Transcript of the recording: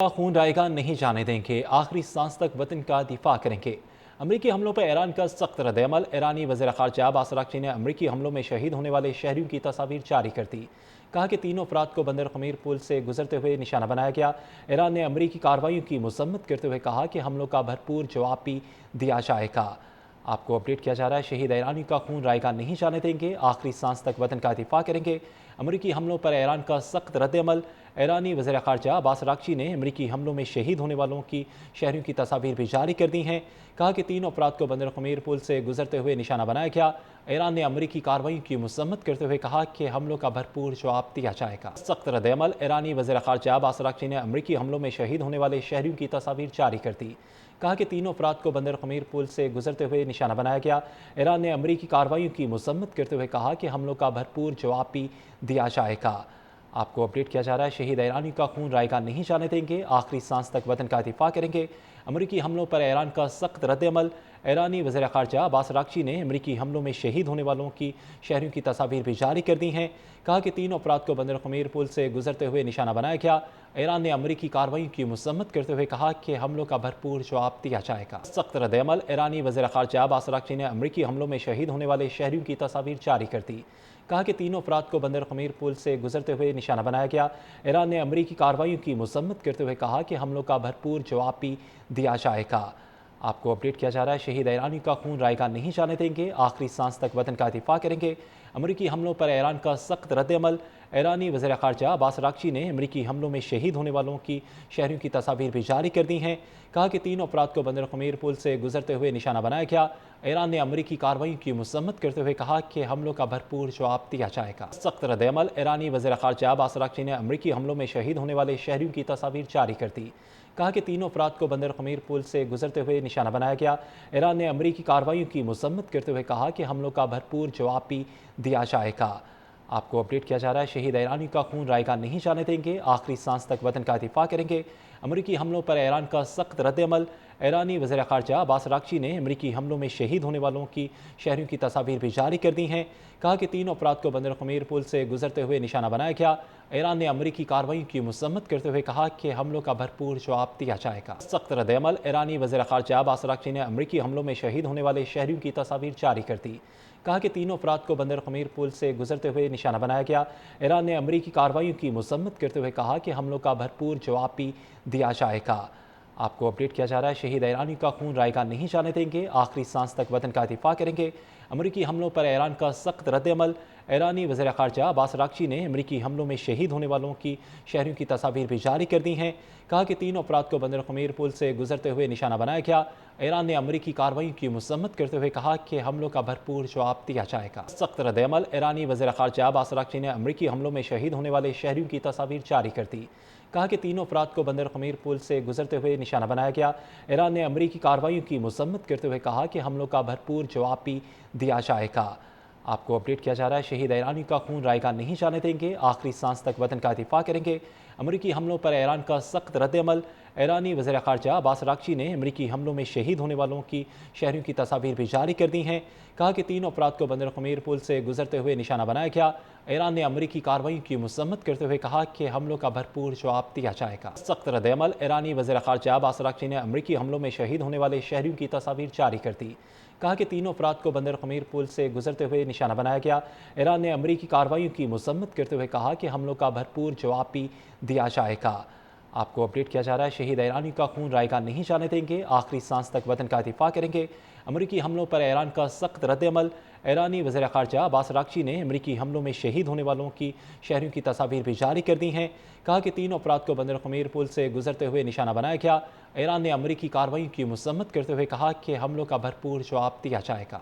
खून रायगा नहीं जाने देंगे, आखिरी सांस तक वतन का दिफा करेंगे। अमरीकी हमलों पर ईरान का सख्त रद्दअमल। ईरानी वज़ीर ख़ारजा अब्बास अराग़ची ने अमरीकी हमलों में शहीद होने वाले शहरियों की तस्वीर जारी कर दी। कहा कि तीनों अफराद को बंदर ख़मीर पुल से गुजरते हुए निशाना बनाया गया। ईरान ने अमरीकी कार्रवाइयों की मज़म्मत करते हुए कहा कि हमलों का भरपूर जवाब भी दिया जाएगा। आपको अपडेट किया जा रहा है, शहीद ईरानी का खून रायगा नहीं जाने देंगे, आखिरी सांस तक वतन का दिफा करेंगे। अमरीकी हमलों पर ईरान का सख्त रद्दअमल। ईरानी वज़ीर ख़ारजा अब्बास अराग़ची ने अमरीकी हमलों में शहीद होने वालों की शहरियों की तस्वीर भी जारी कर दी हैं। कहा कि तीनों अफराद को बंदर ख़मीर पुल से गुजरते हुए निशाना बनाया गया। ईरान ने अमरीकी कार्रवाई की मज़म्मत करते हुए कहा कि हमलों का भरपूर जवाब दिया जाएगा। सख्त रद्दअमल। ईरानी वज़ीर ख़ारजा अब्बास अराग़ची ने अमरीकी हमलों में शहीद होने वाले शहरियों की तस्वीर जारी कर दी। कहा कि तीनों अफराद को बंदर ख़मीर पुल से गुजरते हुए निशाना बनाया गया। ईरान ने अमरीकी कार्रवाई की मज़म्मत करते हुए कहा कि हमलों का भरपूर जवाब भी दिया जाएगा। आपको अपडेट किया जा रहा है, शहीद ईरानी का खून रायगा नहीं जाने देंगे, आखिरी सांस तक वतन का दिफा करेंगे। अमरीकी हमलों पर ईरान का सख्त रद्दअमल। ईरानी वज़ीर ख़ारजा अब्बास अराग़ची ने अमरीकी हमलों में शहीद होने वालों की शहरियों की तस्वीर भी जारी कर दी हैं। कहा कि तीनों अफराद को बंदर ख़मीर पुल से गुजरते हुए निशाना बनाया गया। ईरान ने अमरीकी कार्रवाई की मज़म्मत करते हुए कहा कि हमलों का भरपूर जवाब दिया जाएगा। सख्त रद्दअमल। ईरानी वज़ीर ख़ारजा अब्बास अराग़ची ने अमरीकी हमलों में शहीद होने वाले शहरियों की तस्वीर जारी कर दी। कहा कि तीनों अफराद को बंदर ख़मीर पुल से गुजरते हुए निशाना बनाया गया। ईरान ने अमरीकी कार्रवाई की मज़म्मत करते हुए कहा कि हमलों का भरपूर जवाब भी दिया जाएगा। आपको अपडेट किया जा रहा है, शहीद ईरानी का खून रायगा नहीं जाने देंगे, आखिरी सांस तक वतन का दिफा करेंगे। अमरीकी हमलों पर ईरान का सख्त रद्दअमल। ईरानी वज़ीर ख़ारजा अब्बास अराग़ची ने अमरीकी हमलों में शहीद होने वालों की शहरियों की तस्वीर भी जारी कर दी हैं। कहा कि तीनों अफराद को बंदर ख़मीर पुल से गुजरते हुए निशाना बनाया गया। ईरान ने अमरीकी कार्रवाई की मज़म्मत करते हुए कहा कि हमलों का भरपूर जवाब दिया जाएगा। सख्त रद्दअमल। ईरानी वज़ीर ख़ारजा अब्बास अराग़ची ने अमरीकी हमलों में शहीद होने वाले शहरियों की तस्वीर जारी कर दी। कहा कि तीनों अफराद को बंदर ख़मीर पुल से गुजरते हुए निशाना बनाया गया। ईरान ने अमरीकी कार्रवाई की मज़म्मत करते हुए कहा कि हमलों का भरपूर जवाब भी दिया जाएगा। आपको अपडेट किया जा रहा है, शहीद ईरानी का खून रायगा नहीं जाने देंगे, आखिरी सांस तक वतन का दिफा करेंगे। अमरीकी हमलों पर ईरान का सख्त रद्दअमल। ईरानी वज़ीर ख़ारजा अब्बास अराग़ची ने अमरीकी हमलों में शहीद होने वालों की शहरियों की तस्वीर भी जारी कर दी हैं। कहा कि तीनों अफराद को बंदर ख़मीर पुल से गुजरते हुए निशाना बनाया गया। ईरान ने अमरीकी कार्रवाई की मज़म्मत करते हुए कहा कि हमलों का भरपूर जवाब दिया जाएगा। सख्त रद्दअमल। ईरानी वज़ीर ख़ारजा अब्बास अराग़ची ने अमरीकी हमलों में शहीद होने वाले शहरियों की तस्वीर जारी कर दी। कहा कि तीनों अफराद को बंदर ख़मीर पुल से गुजरते हुए निशाना बनाया गया। ईरान ने अमरीकी कार्रवाई की मज़म्मत करते हुए कहा कि हमलों का भरपूर जवाब भी दिया जाएगा। आपको अपडेट किया जा रहा है, शहीद ईरानी का खून रायगा नहीं जाने देंगे, आखिरी सांस तक वतन का दिफा करेंगे। अमरीकी हमलों पर ईरान का सख्त रद्दअमल। ईरानी वज़ीर ख़ारजा अब्बास अराग़ची ने अमरीकी हमलों में शहीद होने वालों की शहरियों की तस्वीर भी जारी कर दी हैं। कहा कि तीनों अफराद को बंदर ख़मीर पुल से गुजरते हुए निशाना बनाया गया। ईरान ने अमरीकी कार्रवाई की मज़म्मत करते हुए कहा कि हमलों का भरपूर जवाब दिया जाएगा। सख्त रद्दअमल। ईरानी वज़ीर ख़ारजा अब्बास अराग़ची ने अमरीकी हमलों में शहीद होने वाले शहरियों की तस्वीर जारी कर दी। कहा कि तीनों अफराद को बंदर ख़मीर पुल से गुजरते हुए निशाना बनाया गया। ईरान ने अमरीकी कार्रवाई की मज़म्मत करते हुए कहा कि हमलों का भरपूर जवाब भी दिया जाएगा। आपको अपडेट किया जा रहा है, शहीद ईरानी का खून रायगा नहीं जाने देंगे, आखिरी सांस तक वतन का दिफा करेंगे। अमरीकी हमलों पर ईरान का सख्त रद्दअमल। ईरानी वज़ीर ख़ारजा अब्बास अराग़ची ने अमरीकी हमलों में शहीद होने वालों की शहरियों की तस्वीर भी जारी कर दी हैं। कहा कि तीनों अफराद को बंदर ख़मीर पुल से गुजरते हुए निशाना बनाया गया। ईरान ने अमरीकी कार्रवाई की मज़म्मत करते हुए कहा कि हमलों का भरपूर जवाब दिया जाएगा। सख्त रद्दअमल। ईरानी वज़ीर ख़ारजा अब्बास अराग़ची ने अमरीकी हमलों में शहीद होने वाले शहरियों की तस्वीर जारी कर दी। कहा कि तीनों अफराद को बंदर ख़मीर पुल से गुजरते हुए निशाना बनाया गया। ईरान ने अमरीकी कार्रवाई की मज़म्मत करते हुए कहा कि हमलों का भरपूर जवाब भी दिया जाएगा। आपको अपडेट किया जा रहा है, शहीद ईरानी का खून रायगा नहीं जाने देंगे, आखिरी सांस तक वतन का दिफा करेंगे। अमरीकी हमलों पर ईरान का सख्त रद्दअमल। ईरानी वज़ीर ख़ारजा अब्बास अराग़ची ने अमरीकी हमलों में शहीद होने वालों की शहरियों की तस्वीर भी जारी कर दी हैं। कहा कि तीनों अफराद को बंदर ख़मीर पुल से गुजरते हुए निशाना बनाया गया। ईरान ने अमरीकी कार्रवाई की मज़म्मत करते हुए कहा कि हमलों का भरपूर जवाब दिया जाएगा।